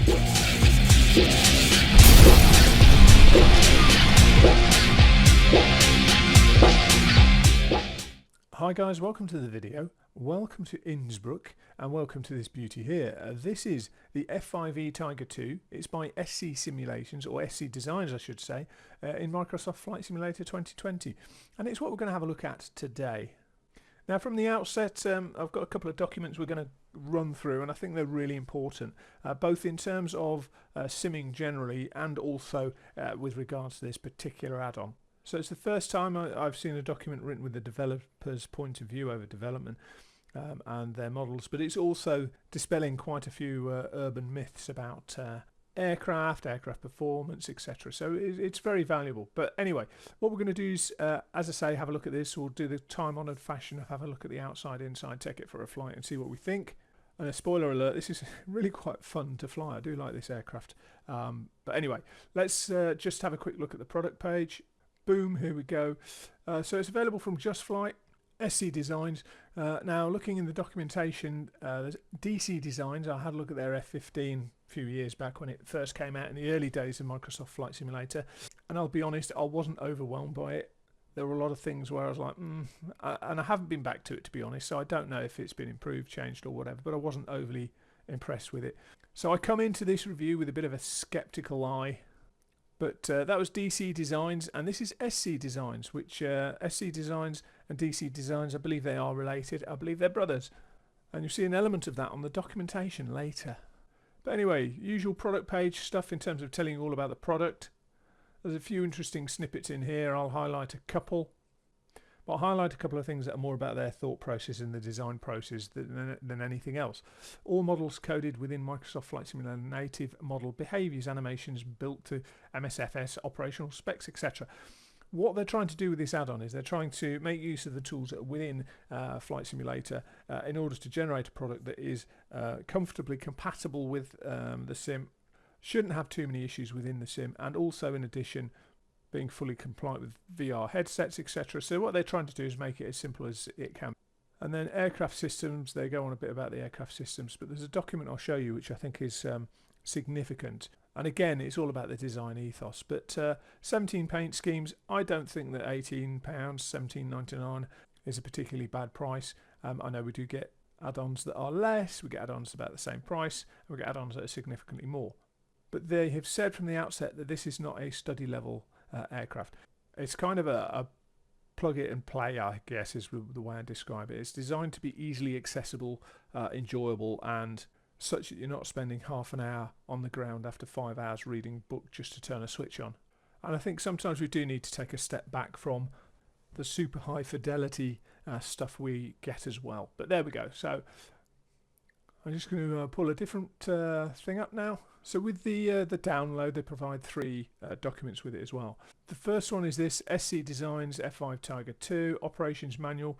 Hi guys, welcome to the video, welcome to Innsbruck, and welcome to this beauty here. This is the F-5E Tiger II. It's by SC Simulations, or SC Designs I should say, in Microsoft Flight Simulator 2020, and it's what we're going to have a look at today. Now from the outset, I've got a couple of documents we're going to run through, and I think they're really important, both in terms of simming generally and also with regards to this particular add-on. So it's the first time I've seen a document written with the developer's point of view over development and their models, but it's also dispelling quite a few urban myths about aircraft performance, etc. So it's very valuable. But anyway, what we're going to do is, as I say, have a look at this. We'll do the time-honoured fashion of have a look at the outside, inside, take it for a flight and see what we think. And a spoiler alert, this is really quite fun to fly. I do like this aircraft. But anyway, let's just have a quick look at the product page. Boom, here we go. So it's available from Just Flight, SC Designs. Now looking in the documentation, there's DC Designs. I had a look at their F-15 a few years back when it first came out in the early days of Microsoft Flight Simulator, and I'll be honest, I wasn't overwhelmed by it. There were a lot of things where I was like, and I haven't been back to it, to be honest, so I don't know if it's been improved, changed or whatever, but I wasn't overly impressed with it. So I come into this review with a bit of a skeptical eye. But that was DC Designs, and this is SC Designs, which SC Designs and DC Designs, I believe they are related. I believe they're brothers. And you'll see an element of that on the documentation later. But anyway, usual product page stuff in terms of telling you all about the product. There's a few interesting snippets in here. I'll highlight a couple. But I'll highlight a couple of things that are more about their thought process and the design process than anything else. All models coded within Microsoft Flight Simulator native model behaviors, animations built to MSFS, operational specs, etc. What they're trying to do with this add-on is they're trying to make use of the tools that are within Flight Simulator in order to generate a product that is comfortably compatible with the sim, shouldn't have too many issues within the sim, and also in addition being fully compliant with VR headsets, etc. So what they're trying to do is make it as simple as it can. And then aircraft systems, they go on a bit about the aircraft systems, but there's a document I'll show you which I think is significant. And again, it's all about the design ethos. But 17 paint schemes, I don't think that £18, £17.99 is a particularly bad price. I know we do get add-ons that are less, we get add-ons about the same price, and we get add-ons that are significantly more. But they have said from the outset that this is not a study level aircraft. It's kind of a plug it and play, I guess is the way I describe it. It's designed to be easily accessible, enjoyable, and such that you're not spending half an hour on the ground after 5 hours reading a book just to turn a switch on. And I think sometimes we do need to take a step back from the super high fidelity stuff we get as well. But there we go. So I'm just going to pull a different thing up now. So with the download, they provide 3 documents with it as well. The first one is this SC Designs F5 Tiger II Operations Manual.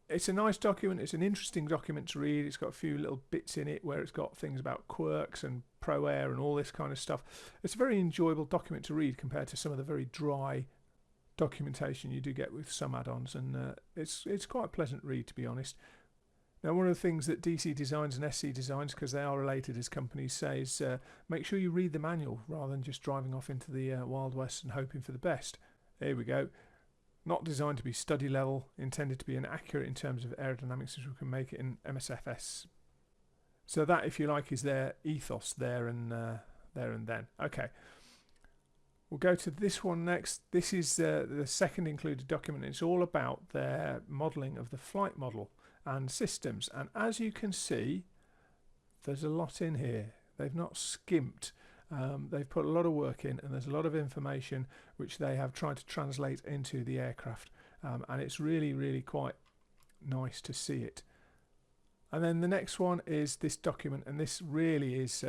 It's a nice document. It's an interesting document to read. It's got a few little bits in it where it's got things about quirks and Pro Air and all this kind of stuff. It's a very enjoyable document to read compared to some of the very dry documentation you do get with some add-ons, and it's quite a pleasant read, to be honest. Now, one of the things that DC Designs and SC Designs, because they are related as companies, say is make sure you read the manual rather than just driving off into the Wild West and hoping for the best. There we go. Not designed to be study level, intended to be an accurate in terms of aerodynamics as we can make it in MSFS. So that, if you like, is their ethos there and then. Okay. We'll go to this one next. This is the second included document. It's all about their modelling of the flight model and systems, and as you can see, there's a lot in here. They've not skimped. They've put a lot of work in, and there's a lot of information which they have tried to translate into the aircraft, and it's really quite nice to see it. And then the next one is this document, and this really is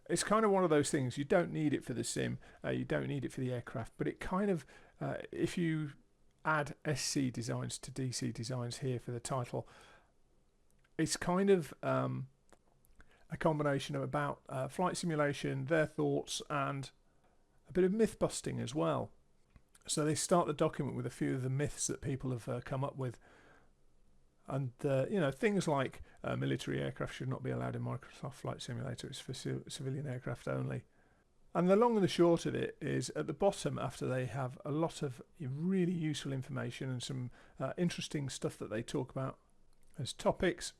it's kind of one of those things. You don't need it for the sim, you don't need it for the aircraft, but it kind of if you add SC Designs to DC Designs here for the title, it's kind of a combination of about flight simulation, their thoughts, and a bit of myth busting as well. So they start the document with a few of the myths that people have come up with. And you know, things like military aircraft should not be allowed in Microsoft Flight Simulator. It's for civilian aircraft only. And the long and the short of it is, at the bottom, after they have a lot of really useful information and some interesting stuff that they talk about as topics,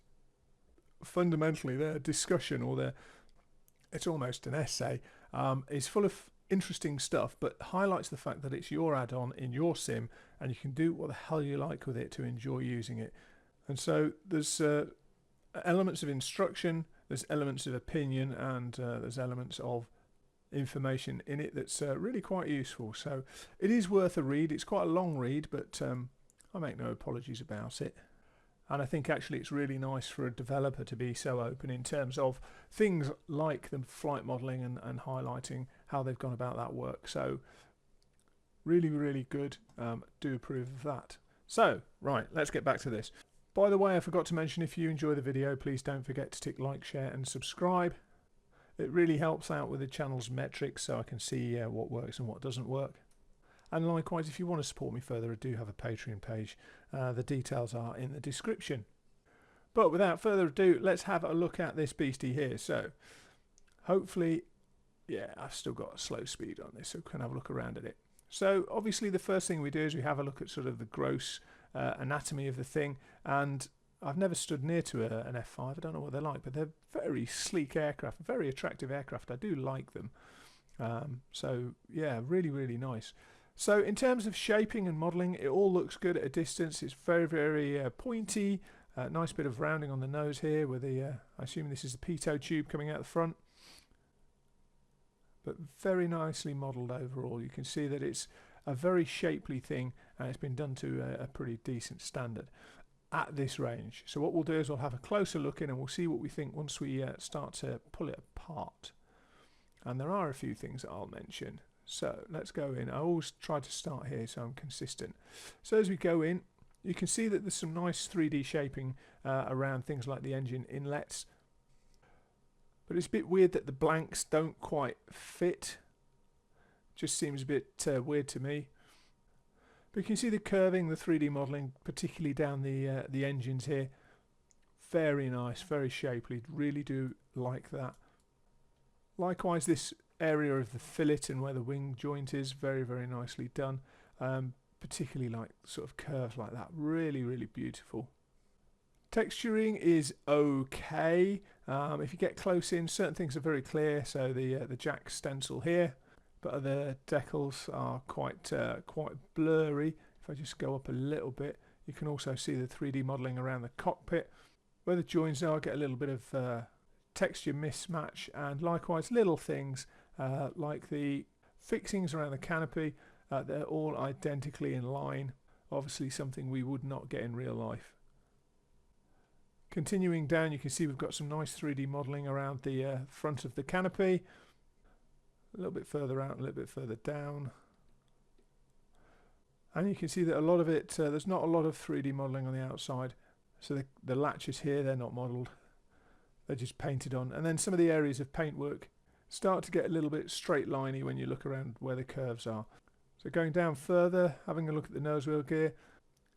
fundamentally their discussion, or it's almost an essay, is full of interesting stuff, but highlights the fact that it's your add-on in your sim and you can do what the hell you like with it to enjoy using it. And so there's elements of instruction, there's elements of opinion, and there's elements of information in it that's really quite useful. So it is worth a read. It's quite a long read, but I make no apologies about it. And I think actually it's really nice for a developer to be so open in terms of things like the flight modelling and highlighting how they've gone about that work. So really, really good. Do approve of that. So, right, let's get back to this. By the way, I forgot to mention, if you enjoy the video, please don't forget to tick like, share and subscribe. It really helps out with the channel's metrics, so I can see what works and what doesn't work. And likewise, if you want to support me further, I do have a Patreon page. The details are in the description. But without further ado, let's have a look at this beastie here. So hopefully, yeah, I've still got a slow speed on this, so we can have a look around at it. So obviously the first thing we do is we have a look at sort of the gross anatomy of the thing. And I've never stood near to an F5. I don't know what they're like, but they're very sleek aircraft, very attractive aircraft. I do like them. So yeah, really, really nice. So in terms of shaping and modelling, it all looks good at a distance. It's very, very pointy. Nice bit of rounding on the nose here with the, I assume this is the pitot tube coming out the front. But very nicely modelled overall. You can see that it's a very shapely thing and it's been done to a pretty decent standard at this range. So what we'll do is we'll have a closer look in and we'll see what we think once we start to pull it apart. And there are a few things that I'll mention. So let's go in. I always try to start here so I'm consistent. So as we go in, you can see that there's some nice 3D shaping around things like the engine inlets. But it's a bit weird that the blanks don't quite fit. Just seems a bit weird to me. But you can see the curving, the 3D modelling, particularly down the engines here. Very nice, very shapely. Really do like that. Likewise, this area of the fillet and where the wing joint is, very, very nicely done. Particularly like sort of curves like that. Really, really beautiful. Texturing is okay. If you get close in, certain things are very clear. So the jack stencil here, but other decals are quite blurry. If I just go up a little bit, you can also see the 3D modelling around the cockpit. Where the joins are, get a little bit of texture mismatch, and likewise little things like the fixings around the canopy. They're all identically in line. Obviously something we would not get in real life. Continuing down, you can see we've got some nice 3D modelling around the front of the canopy. A little bit further out, a little bit further down. And you can see that a lot of it, there's not a lot of 3D modelling on the outside. So the latches here, they're not modelled. They're just painted on. And then some of the areas of paintwork start to get a little bit straight liney when you look around where the curves are. So going down further, having a look at the nose wheel gear.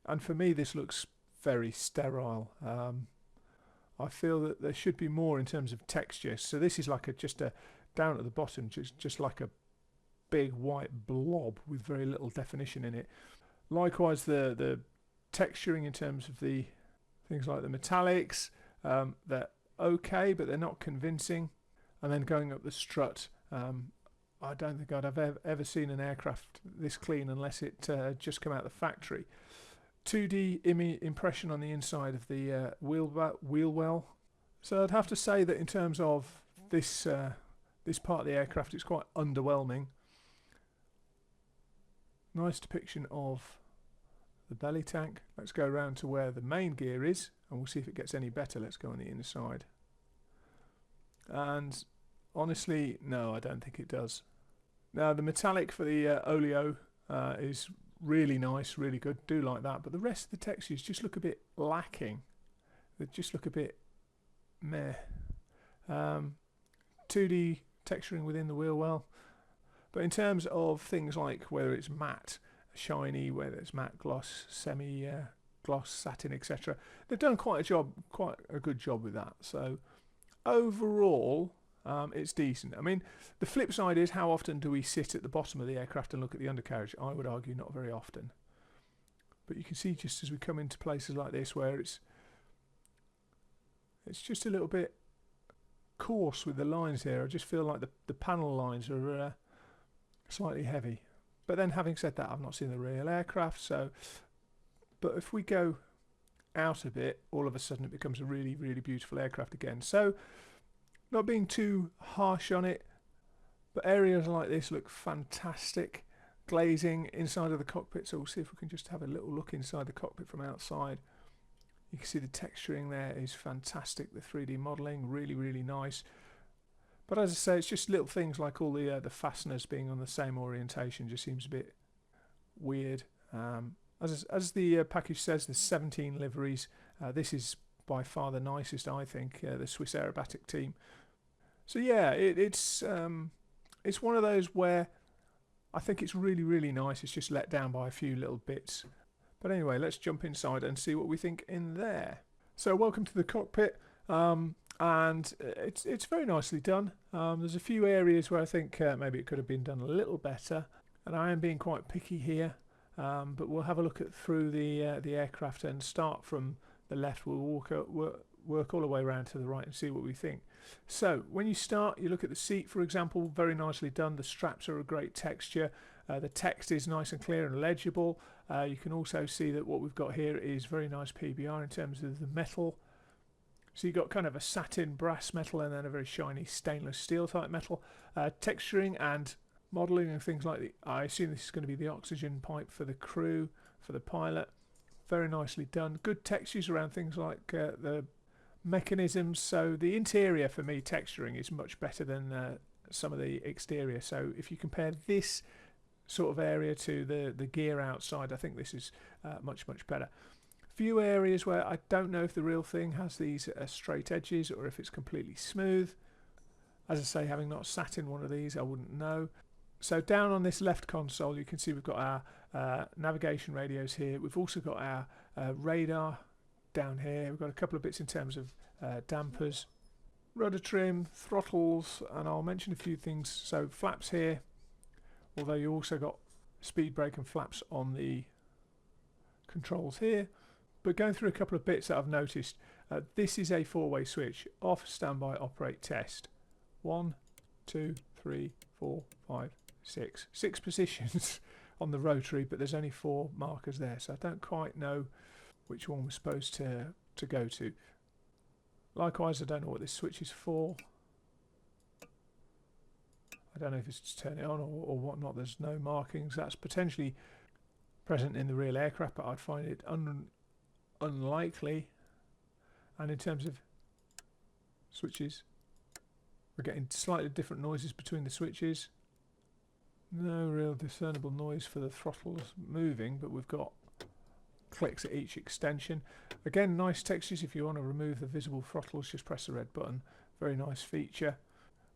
And for me, this looks very sterile. I feel that there should be more in terms of texture. So this is like just a down at the bottom, just like a big white blob with very little definition in it. Likewise, the texturing in terms of the things like the metallics, they're okay, but they're not convincing. And then going up the strut, I don't think I'd have ever seen an aircraft this clean unless it just come out of the factory. 2D impression on the inside of the wheel well. So I'd have to say that in terms of this this part of the aircraft, it's quite underwhelming. Nice depiction of the belly tank. Let's go around to where the main gear is and we'll see if it gets any better. Let's go on the inside. And honestly, no, I don't think it does. Now the metallic for the oleo is really nice, really good, do like that, but the rest of the textures just look a bit lacking. They just look a bit meh. 2D texturing within the wheel well, but in terms of things like whether it's matte, shiny, whether it's matte gloss, semi gloss, satin, etc. They've done quite a good job with that. So overall, it's decent. I mean, the flip side is, how often do we sit at the bottom of the aircraft and look at the undercarriage? I would argue not very often. But you can see just as we come into places like this where it's just a little bit coarse with the lines here. I just feel like the panel lines are slightly heavy. But then, having said that, I've not seen the real aircraft, so... But if we go out a bit, all of a sudden it becomes a really, really beautiful aircraft again. So, not being too harsh on it, but areas like this look fantastic. Glazing inside of the cockpit, so we'll see if we can just have a little look inside the cockpit from outside. You can see the texturing there is fantastic. The 3D modelling, really, really nice. But as I say, it's just little things like all the fasteners being on the same orientation just seems a bit weird. As the package says, there's 17 liveries. This is by far the nicest, I think, the Swiss aerobatic team. So yeah, it's one of those where I think it's really, really nice. It's just let down by a few little bits. But anyway, let's jump inside and see what we think in there. So welcome to the cockpit. And it's very nicely done. There's a few areas where I think maybe it could have been done a little better, and I am being quite picky here. But we'll have a look through the aircraft and start from the left. We'll work all the way around to the right and see what we think. So when you start, you look at the seat, for example, very nicely done. The straps are a great texture. The text is nice and clear and legible. You can also see that what we've got here is very nice PBR in terms of the metal. So you've got kind of a satin brass metal and then a very shiny stainless steel type metal. Texturing and modelling and things like that. I assume this is going to be the oxygen pipe for the crew, for the pilot. Very nicely done. Good textures around things like the mechanisms. So the interior, for me, texturing is much better than some of the exterior. So if you compare this sort of area to the gear outside, I think this is much, much better. Few areas where I don't know if the real thing has these straight edges or if it's completely smooth. As I say, having not sat in one of these, I wouldn't know. So down on this left console, you can see we've got our navigation radios here. We've also got our radar down here. We've got a couple of bits in terms of dampers, rudder trim, throttles, and I'll mention a few things. So flaps here, although you also got speed brake and flaps on the controls here. But going through a couple of bits that I've noticed, this is a four-way switch: off, standby, operate, test. 1, 2, 3, 4, 5, 6. 6 positions on the rotary, but there's only 4 markers there, so I don't quite know which one we're supposed to go to. Likewise, I don't know what this switch is for. I don't know if it's to turn it on or whatnot. There's no markings. That's potentially present in the real aircraft, but I'd find it unlikely. And in terms of switches, we're getting slightly different noises between the switches. No real discernible noise for the throttles moving, but we've got clicks at each extension. Again, nice textures. If you want to remove the visible throttles, just press the red button. Very nice feature.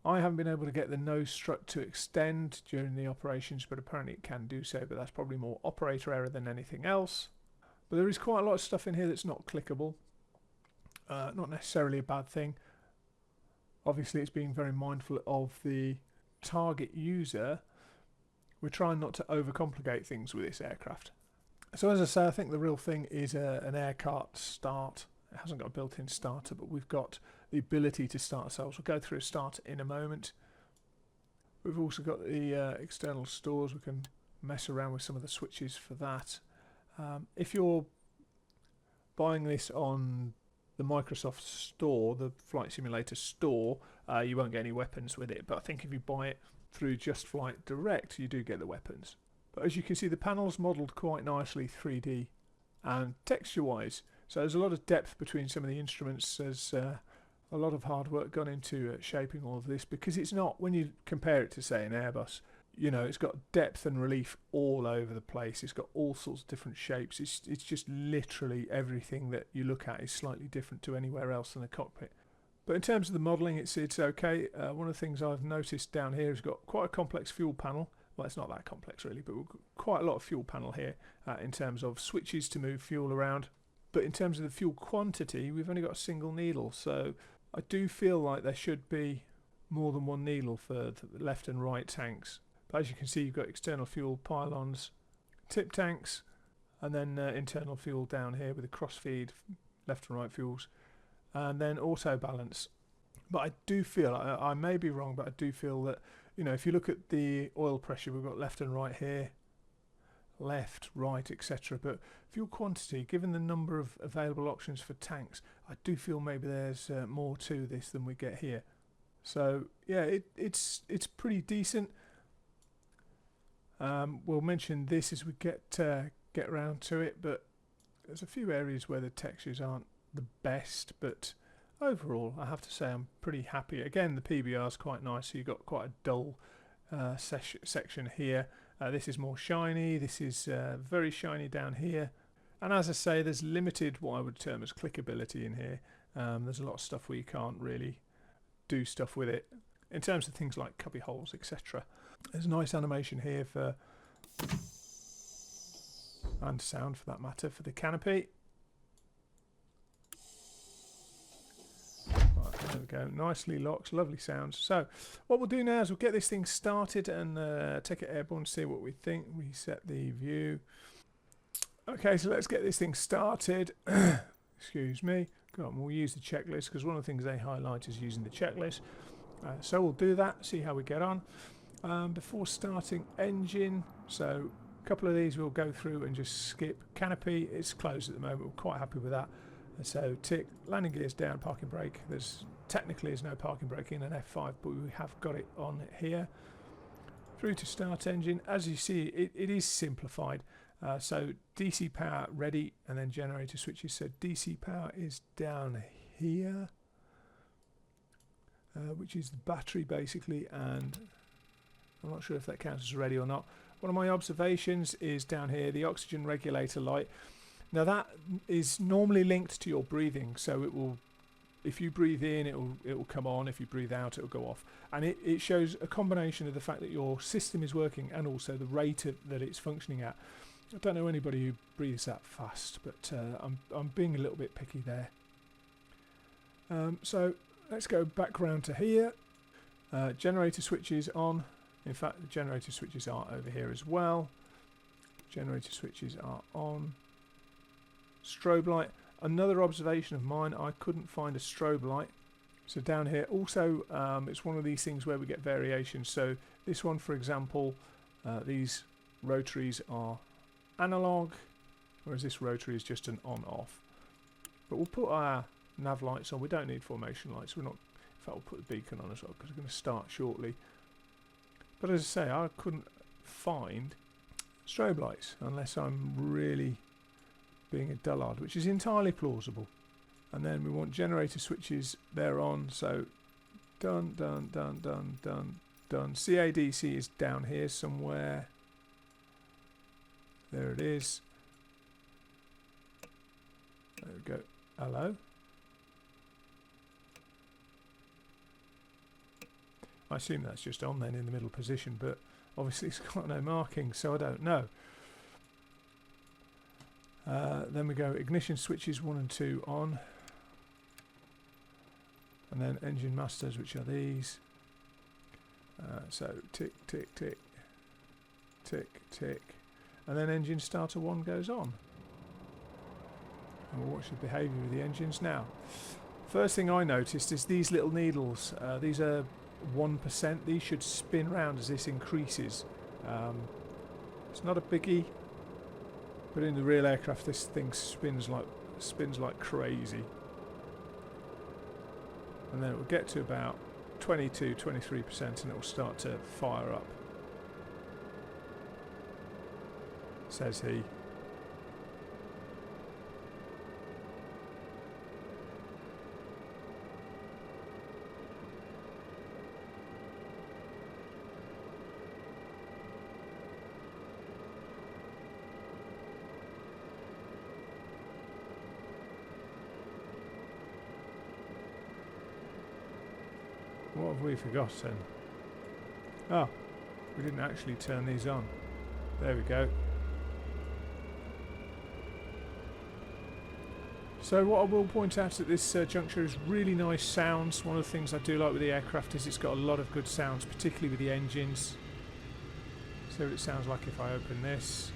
I haven't been able to get the nose strut to extend during the operations, but apparently it can do so, but that's probably more operator error than anything else. But there is quite a lot of stuff in here that's not clickable. Not necessarily a bad thing. Obviously, it's being very mindful of the target user. We're trying not to overcomplicate things with this aircraft. So as I say, I think the real thing is an air cart start. It hasn't got a built-in starter, but we've got the ability to start ourselves. We'll go through a starter in a moment. We've also got the external stores. We can mess around with some of the switches for that. If you're buying this on the Microsoft store, the Flight Simulator store, you won't get any weapons with it. But I think if you buy it through Just Flight Direct, you do get the weapons. But as you can see, the panel's modelled quite nicely 3D and texture-wise. So there's a lot of depth between some of the instruments. There's a lot of hard work gone into shaping all of this, because it's not, when you compare it to, say, an Airbus, you know, it's got depth and relief all over the place. It's got all sorts of different shapes. It's just literally everything that you look at is slightly different to anywhere else in the cockpit. But in terms of the modelling, it's okay. One of the things I've noticed down here is got quite a complex fuel panel. Well, it's not that complex really, but we've got quite a lot of fuel panel here in terms of switches to move fuel around. but in terms of the fuel quantity, we've only got a single needle, so I do feel like there should be more than one needle for the left and right tanks. But as you can see, you've got external fuel pylons, tip tanks, and then internal fuel down here with a cross feed, left and right fuels, and then auto balance. But I do feel, I may be wrong, but I do feel that, you know, if you look at the oil pressure, we've got left and right here, left, right, etc. But fuel quantity, given the number of available options for tanks, I do feel maybe there's more to this than we get here. So yeah, it's pretty decent. We'll mention this as we get around to it, but there's a few areas where the textures aren't the best, but overall I have to say I'm pretty happy. Again, the PBR is quite nice, so you've got quite a dull section here. This is more shiny, this is very shiny down here, and as I say, there's limited what I would term as clickability in here. There's a lot of stuff where you can't really do stuff with it in terms of things like cubby holes, etc. There's a nice animation here for, and sound for that matter, for the canopy. Right, there we go, nicely locks, lovely sounds. So what we'll do now is we'll get this thing started and take it airborne, see what we think. Reset the view. Okay, so let's get this thing started. Excuse me. Go on, we'll use the checklist because one of the things they highlight is using the checklist. So we'll do that, see how we get on. Before starting engine, so a couple of these we'll go through and just skip. Canopy, it's closed at the moment, we're quite happy with that. So tick, landing gears down, parking brake. Technically there's no parking brake in an F5, but we have got it on here. Through to start engine, as you see it is simplified. So DC power ready, and then generator switches. So DC power is down here, which is the battery basically, and I'm not sure if that counts as ready or not. One of my observations is down here, the oxygen regulator light. Now that is normally linked to your breathing, so it will, if you breathe in, it will come on. If you breathe out, it will go off, and it shows a combination of the fact that your system is working and also the rate that it's functioning at. I don't know anybody who breathes that fast, but I'm being a little bit picky there. So let's go back round to here. Generator switches on. In fact, the generator switches are over here as well. Generator switches are on. Strobe light. Another observation of mine, I couldn't find a strobe light. So down here also, it's one of these things where we get variations. So this one, for example, these rotaries are analog, whereas this rotary is just an on-off. But we'll put our nav lights on. We don't need formation lights. We're not. In fact, we'll put the beacon on as well because we're going to start shortly. But as I say, I couldn't find strobe lights unless I'm really being a dullard, which is entirely plausible. And then we want generator switches, they're on, so done, done, done, done, done, done. CADC is down here somewhere. There it is. There we go. Hello. I assume that's just on then in the middle position, but obviously it's got no marking, so I don't know. Then we go ignition switches 1 and 2 on, and then engine masters, which are these. So tick, tick, tick, tick, tick, and then engine starter 1 goes on. And we'll watch the behaviour of the engines now. First thing I noticed is these little needles. These are 1%. These should spin round as this increases. It's not a biggie, but in the real aircraft this thing spins like crazy, and then it will get to about 22-23% and it will start to fire up, says he. What have we forgotten? Oh, we didn't actually turn these on. There we go. So what I will point out at this juncture is really nice sounds. One of the things I do like with the aircraft is it's got a lot of good sounds, particularly with the engines. See what it sounds like if I open this.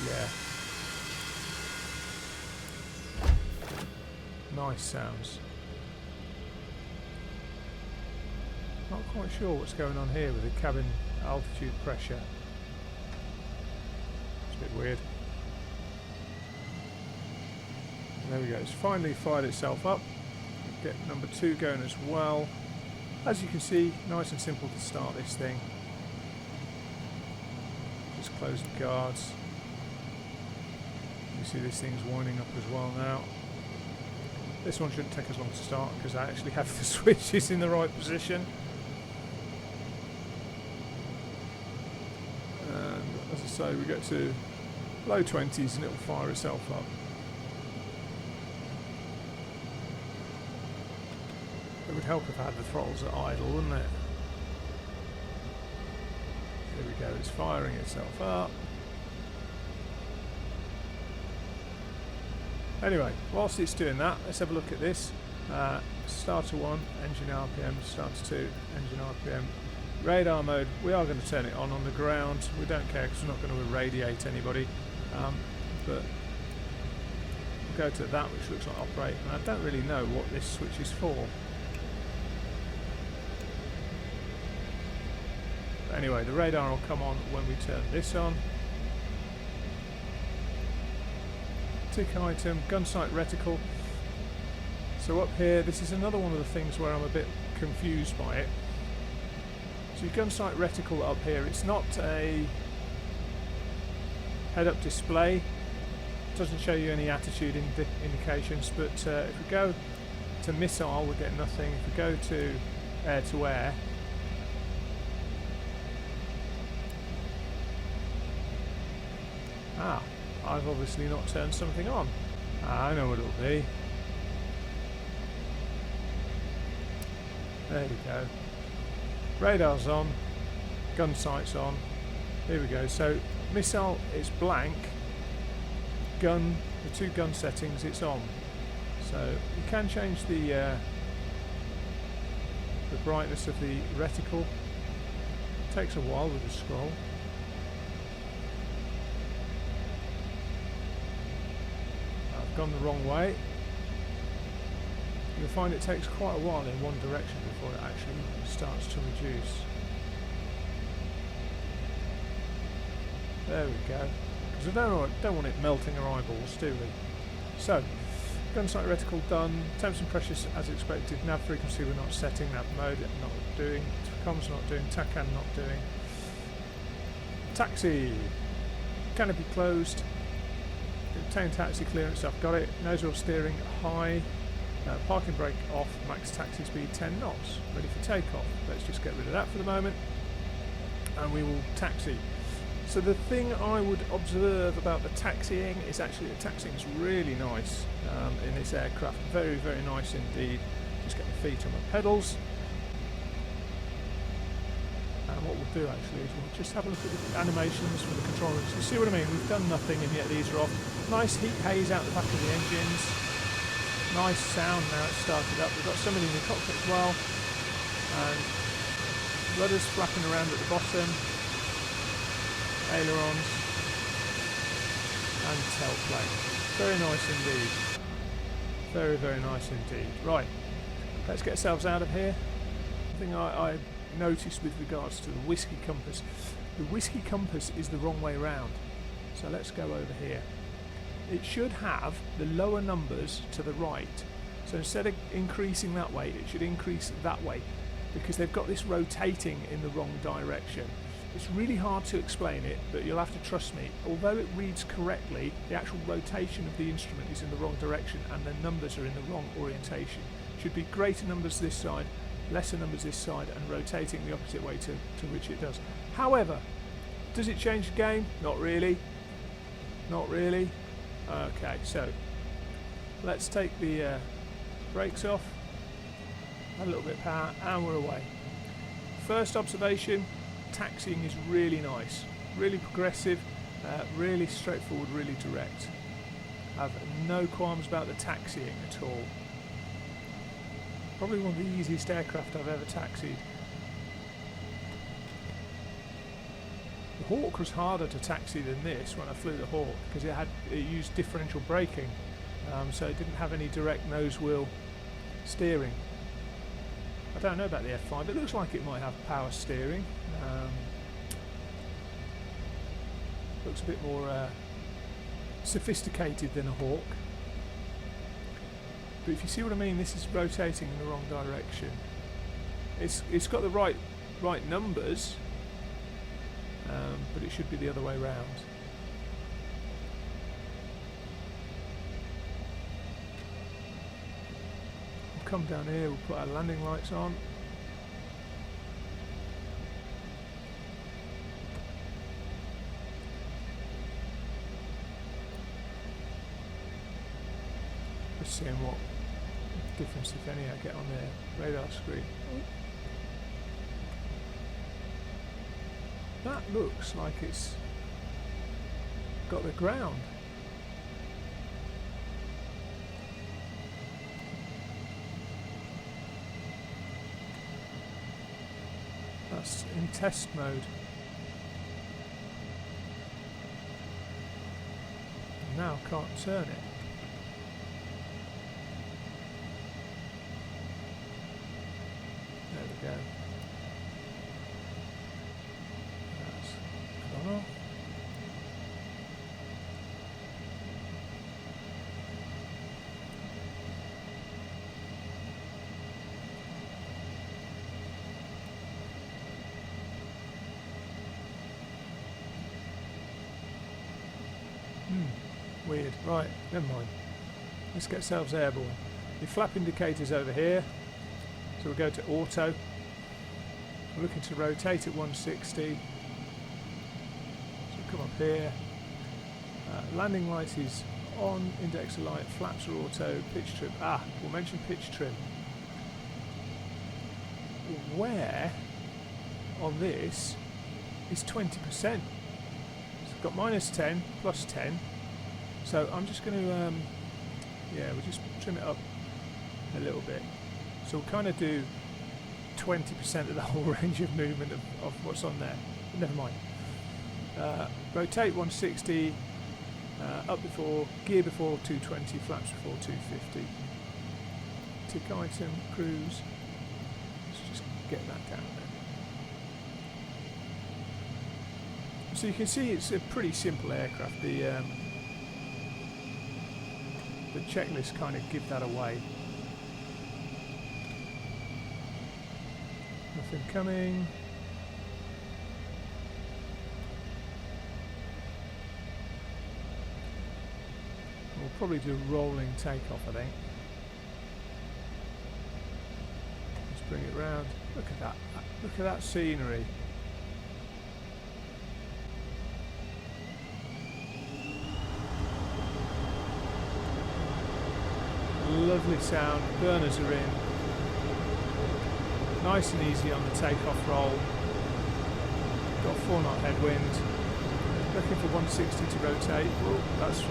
Yeah. Nice sounds. Not quite sure what's going on here with the cabin altitude pressure. It's a bit weird. There we go, it's finally fired itself up. Get number 2 going as well. As you can see, nice and simple to start this thing. Just close the guards. You see this thing's winding up as well now. This one shouldn't take as long to start because I actually have the switches in the right position. And as I say, we get to low 20s and it'll fire itself up. It would help if I had the throttles at idle, wouldn't it? There we go, it's firing itself up. Anyway, whilst it's doing that, let's have a look at this. Starter 1, engine RPM, starter 2, engine RPM. Radar mode, we are going to turn it on the ground. We don't care because we're not going to irradiate anybody. But we'll go to that, which looks like operate. And I don't really know what this switch is for. But anyway, the radar will come on when we turn this on. Tick item, gun sight reticle. So up here, this is another one of the things where I'm a bit confused by it. So your gun sight reticle up here, it's not a head-up display. It doesn't show you any attitude indications, but if we go to missile, we get nothing. If we go to air-to-air, I've obviously not turned something on. I know what it'll be. There we go. Radar's on, gun sight's on. Here we go. So missile is blank. Gun, the 2 gun settings, it's on. So you can change the brightness of the reticle. It takes a while with the scroll. Gone the wrong way. You'll find it takes quite a while in one direction before it actually starts to reduce. There we go. Because I don't want it melting our eyeballs, do we? So, gun sight reticle done. Temps and pressures as expected. Nav frequency we're not setting. Nav mode not doing. Comms not doing. TACAN not doing. Taxi. Canopy closed. Obtain taxi clearance, I've got it. Nose wheel steering high. Parking brake off. Max taxi speed 10 knots. Ready for takeoff. Let's just get rid of that for the moment. And we will taxi. So the thing I would observe about the taxiing is actually the taxiing is really nice in this aircraft. Very, very nice indeed. Just get my feet on the pedals. And what we'll do actually is we'll just have a look at the animations for the controllers. You see what I mean? We've done nothing and yet these are off. Nice heat haze out the back of the engines. Nice sound now it's started up. We've got somebody in the cockpit as well. And rudders flapping around at the bottom. Ailerons. And tailplane. Very nice indeed. Very, very nice indeed. Right, let's get ourselves out of here. The thing I noticed with regards to the whiskey compass. The whiskey compass is the wrong way round. So let's go over here. It should have the lower numbers to the right. So instead of increasing that way, it should increase that way because they've got this rotating in the wrong direction. It's really hard to explain it, but you'll have to trust me. Although it reads correctly, the actual rotation of the instrument is in the wrong direction and the numbers are in the wrong orientation. Should be greater numbers this side, lesser numbers this side, and rotating the opposite way to which it does. However, does it change the game? Not really. Not really. Okay, so let's take the brakes off, add a little bit of power, and we're away. First observation, taxiing is really nice, really progressive. Really straightforward, really direct. I have no qualms about the taxiing at all. Probably one of the easiest aircraft I've ever taxied. The Hawk was harder to taxi than this when I flew the Hawk because it used differential braking, so it didn't have any direct nose wheel steering. I don't know about the F5, it looks like it might have power steering. Looks a bit more sophisticated than a Hawk. But if you see what I mean, this is rotating in the wrong direction. It's got the right numbers, but it should be the other way round. We'll come down here, we'll put our landing lights on. Just seeing what difference, if any, I get on the radar screen. That looks like it's got the ground. That's in test mode. Now can't turn it. There we go. That's gone off. Weird. Right, never mind. Let's get ourselves airborne. Your flap indicator's over here. So we'll go to auto. We're looking to rotate at 160. So we'll come up here. Landing light is on, index of light, flaps are auto, pitch trim. We'll mention pitch trim. Where on this is 20%? So I've got -10, +10. So I'm just going to, we'll just trim it up a little bit. So we'll kind of do 20% of the whole range of movement of what's on there. But never mind. Rotate 160, up before, gear before 220, flaps before 250. Tick item, cruise. Let's just get that down there. So you can see it's a pretty simple aircraft. The checklist kind of give that away. Nothing coming. We'll probably do rolling takeoff, I think. Let's bring it round. Look at that. Look at that scenery. Lovely sound, burners are in. Nice and easy on the takeoff roll. Got 4-knot headwind. Looking for 160 to rotate. Oh, that's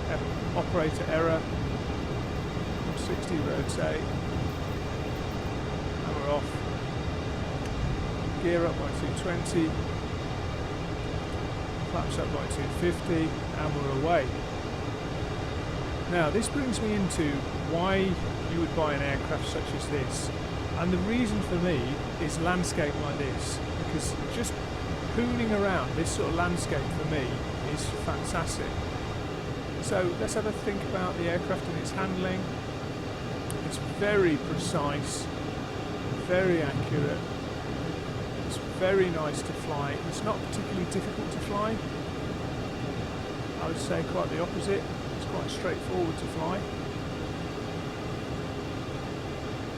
operator error. 160 rotate. And we're off. Gear up by 220. Flaps up by 250. And we're away. Now this brings me into why you would buy an aircraft such as this, and the reason for me is landscape like this, because just pooling around this sort of landscape for me is fantastic. So let's have a think about the aircraft and its handling. It's very precise, very accurate, it's very nice to fly. It's not particularly difficult to fly. I would say quite the opposite. It's quite straightforward to fly.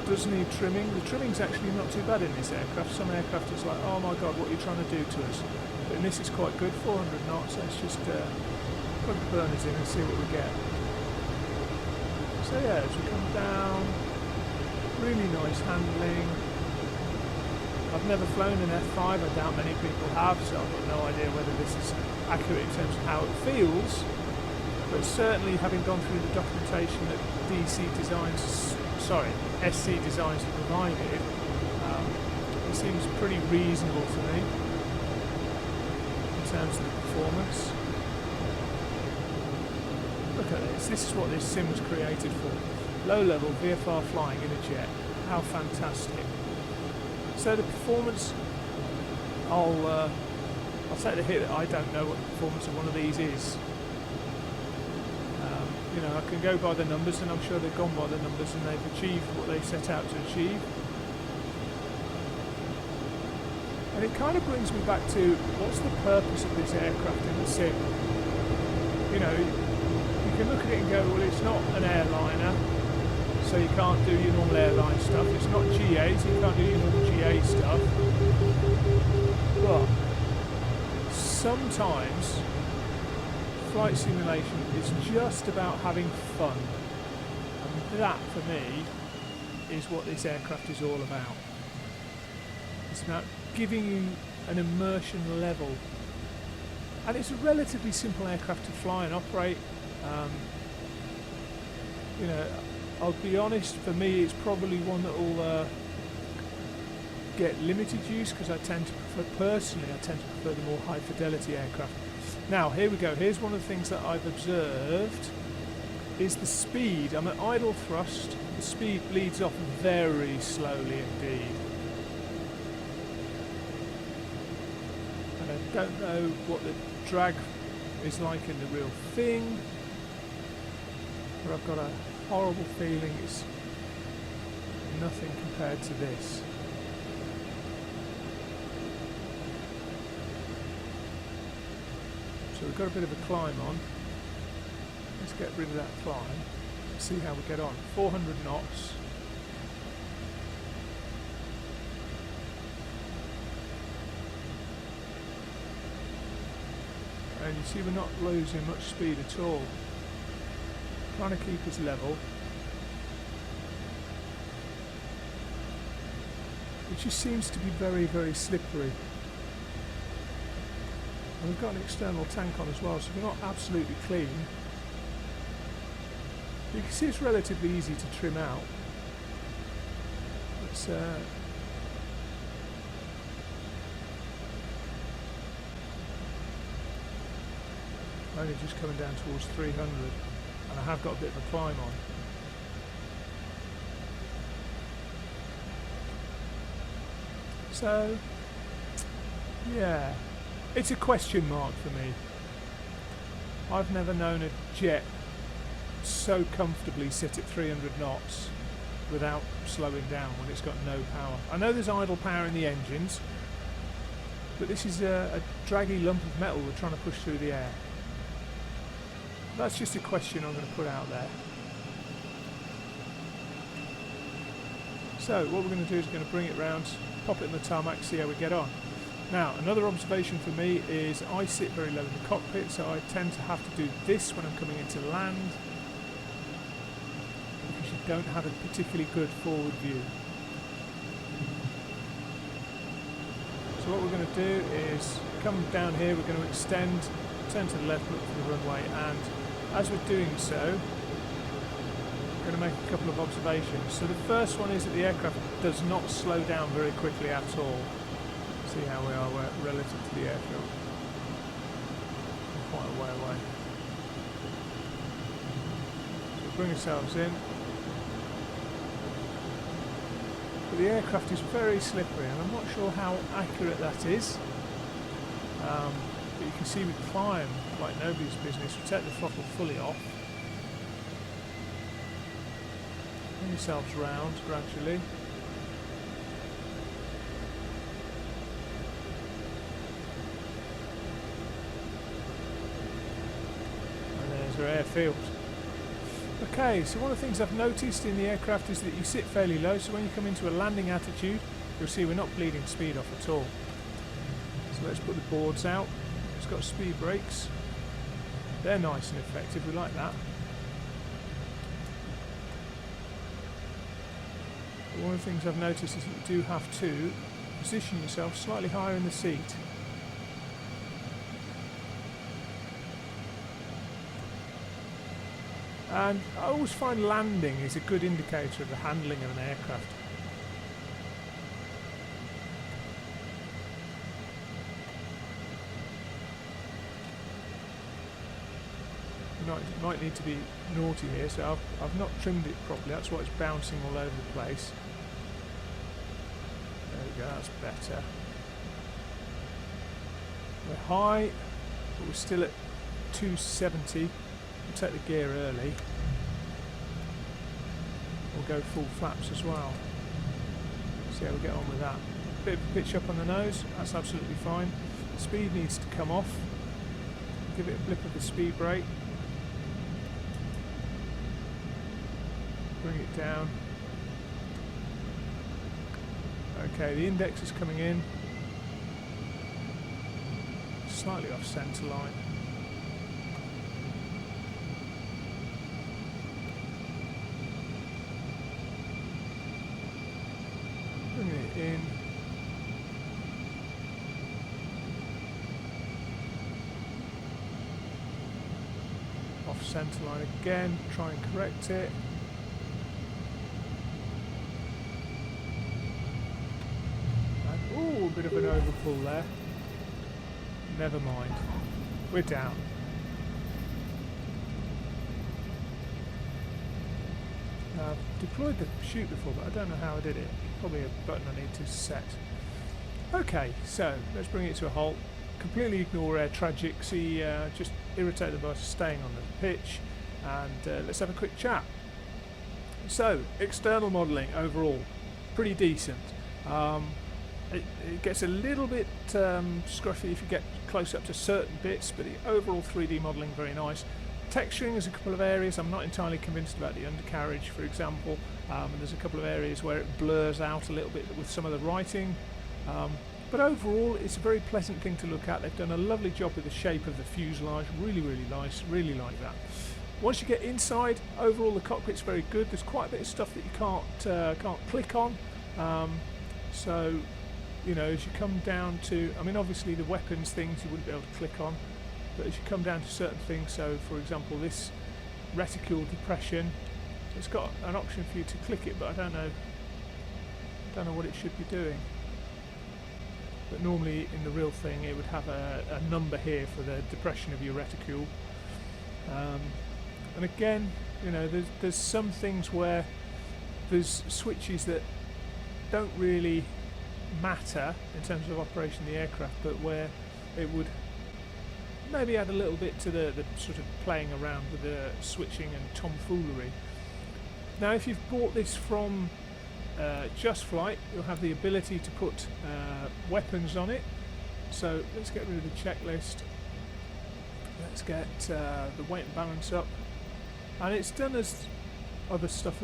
Does need trimming. The trimming's actually not too bad in this aircraft. Some aircraft is like, oh my god, what are you trying to do to us? But in this is quite good, 400 knots. Let's just plug the burners in and see what we get. So yeah, as we come down, really nice handling. I've never flown an F5, I doubt many people have, so I've got no idea whether this is accurate in terms of how it feels, but certainly having gone through the documentation that SC Designs have provided, it seems pretty reasonable to me in terms of the performance. Look at this, this is what this sim was created for. Low level VFR flying in a jet, how fantastic. So the performance, I'll take the hit that I don't know what the performance of one of these is. You know, I can go by the numbers, and I'm sure they've gone by the numbers and they've achieved what they set out to achieve. And it kind of brings me back to, what's the purpose of this aircraft in the sim? You know, you can look at it and go, well, it's not an airliner, so you can't do your normal airline stuff. It's not GA, so you can't do your normal GA stuff. But sometimes flight simulation is just about having fun, and that for me is what this aircraft is all about. It's about giving you an immersion level, and it's a relatively simple aircraft to fly and operate. You know, I'll be honest, for me it's probably one that will get limited use, because I tend to prefer the more high fidelity aircraft. Now here we go, here's one of the things that I've observed is the speed. I'm at idle thrust, the speed bleeds off very slowly indeed. And I don't know what the drag is like in the real thing, but I've got a horrible feeling it's nothing compared to this. So we've got a bit of a climb on. Let's get rid of that climb and see how we get on. 400 knots. And you see we're not losing much speed at all. Trying to keep us level. It just seems to be very, very slippery. And we've got an external tank on as well, so we're not absolutely clean. You can see it's relatively easy to trim out. It's only just coming down towards 300, and I have got a bit of a climb on. So, yeah. It's a question mark for me. I've never known a jet so comfortably sit at 300 knots without slowing down when it's got no power. I know there's idle power in the engines, but this is a draggy lump of metal we're trying to push through the air. That's just a question I'm going to put out there. So what we're going to do is we're going to bring it round, pop it in the tarmac, see how we get on. Now, another observation for me is I sit very low in the cockpit, so I tend to have to do this when I'm coming into land, because you don't have a particularly good forward view. So what we're going to do is come down here, we're going to extend, turn to the left, look for the runway, and as we're doing so, we're going to make a couple of observations. So the first one is that the aircraft does not slow down very quickly at all. See how we are relative to the airfield. Quite a way away. So we bring ourselves in. But the aircraft is very slippery, and I'm not sure how accurate that is. But you can see we climb like nobody's business. We take the throttle fully off. Bring yourselves round gradually. Our airfield. Okay, so one of the things I've noticed in the aircraft is that you sit fairly low, so when you come into a landing attitude, you'll see we're not bleeding speed off at all. So let's put the boards out. It's got speed brakes. They're nice and effective, we like that. But one of the things I've noticed is that we do have to position yourself slightly higher in the seat. And I always find landing is a good indicator of the handling of an aircraft. You might need to be naughty here, so I've not trimmed it properly, that's why it's bouncing all over the place. There we go, that's better. We're high, but we're still at 270. We'll take the gear early. We'll go full flaps as well. See how we get on with that. Bit of a pitch up on the nose, that's absolutely fine. Speed needs to come off. Give it a blip of the speed brake. Bring it down. Okay, the index is coming in. Slightly off centre line. Bringing it in. Off centre line again, try and correct it. Ooh, a bit of an overpull there. Never mind. We're down. I've deployed the chute before, but I don't know how I did it. Probably a button I need to set. Okay, so let's bring it to a halt. Completely ignore air tragic. See, just irritate the bus staying on the pitch, and let's have a quick chat. So, external modelling overall, pretty decent. It gets a little bit scruffy if you get close up to certain bits, but the overall 3D modelling very nice. Texturing is a couple of areas I'm not entirely convinced about, the undercarriage for example, and there's a couple of areas where it blurs out a little bit with some of the writing, but overall it's a very pleasant thing to look at. They've done a lovely job with the shape of the fuselage, really nice, really like that. Once you get inside, overall the cockpit's very good. There's quite a bit of stuff that you can't click on, so you know, as you come down to, I mean obviously the weapons things you wouldn't be able to click on, but as you come down to certain things, so for example this reticule depression, it's got an option for you to click it, but I don't know what it should be doing. But normally in the real thing it would have a number here for the depression of your reticule. And again, you know, there's some things where there's switches that don't really matter in terms of operation of the aircraft, but where it would maybe add a little bit to the sort of playing around with the switching and tomfoolery. Now if you've bought this from Just Flight, you'll have the ability to put weapons on it. So let's get rid of the checklist, let's get the weight and balance up, and it's done as other stuff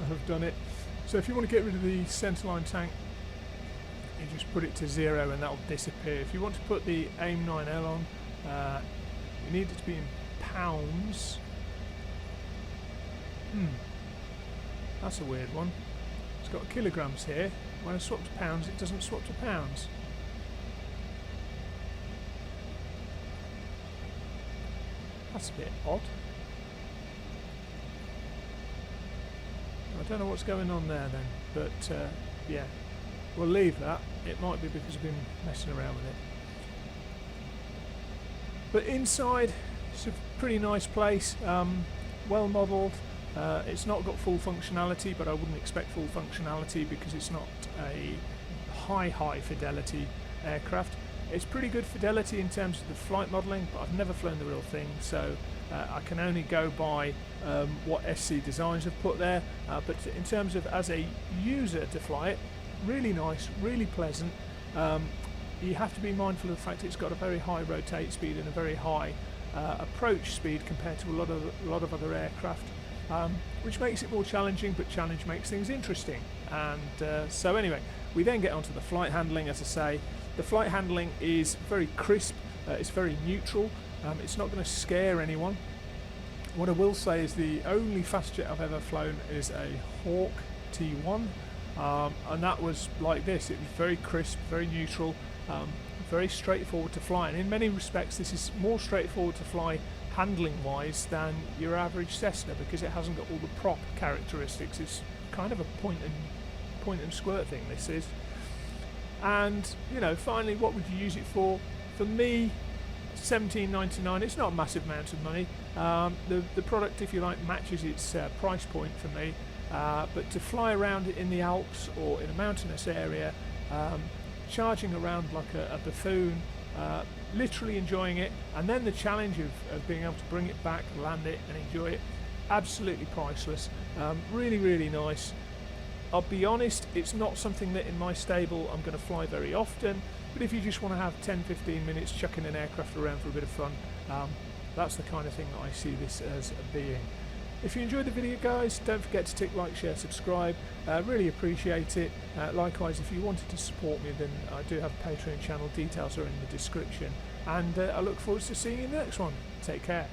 have done it. So if you want to get rid of the centerline tank, you just put it to 0 and that will disappear. If you want to put the AIM 9L on, you need it to be in pounds. That's a weird one. It's got kilograms here. When I swap to pounds, it doesn't swap to pounds. That's a bit odd. I don't know what's going on there then, but yeah, we'll leave that. It might be because I've been messing around with it. But inside, it's a pretty nice place, well modelled. It's not got full functionality, but I wouldn't expect full functionality because it's not a high fidelity aircraft. It's pretty good fidelity in terms of the flight modelling, but I've never flown the real thing, so I can only go by what SC Designs have put there. But in terms of as a user to fly it, really nice, really pleasant. You have to be mindful of the fact it's got a very high rotate speed and a very high approach speed compared to a lot of other aircraft, which makes it more challenging, but challenge makes things interesting. And so anyway, we then get onto the flight handling. As I say, the flight handling is very crisp, it's very neutral, it's not going to scare anyone. What I will say is the only fast jet I've ever flown is a Hawk T1. and that was like this. It was very crisp, very neutral, very straightforward to fly, and in many respects this is more straightforward to fly handling wise than your average Cessna, because it hasn't got all the prop characteristics. It's kind of a point and squirt thing, this is. And you know, finally, what would you use it for? For me, $17.99. It's not a massive amount of money. The product, if you like, matches its price point for me, but to fly around it in the Alps or in a mountainous area, charging around like a buffoon, literally enjoying it, and then the challenge of being able to bring it back, land it and enjoy it, absolutely priceless. Really nice. I'll be honest, it's not something that in my stable I'm going to fly very often, but if you just want to have 10-15 minutes chucking an aircraft around for a bit of fun, that's the kind of thing that I see this as being. If you enjoyed the video, guys, don't forget to tick like, share, subscribe. Really appreciate it. Likewise, if you wanted to support me, then I do have a Patreon channel. Details are in the description. And I look forward to seeing you in the next one. Take care.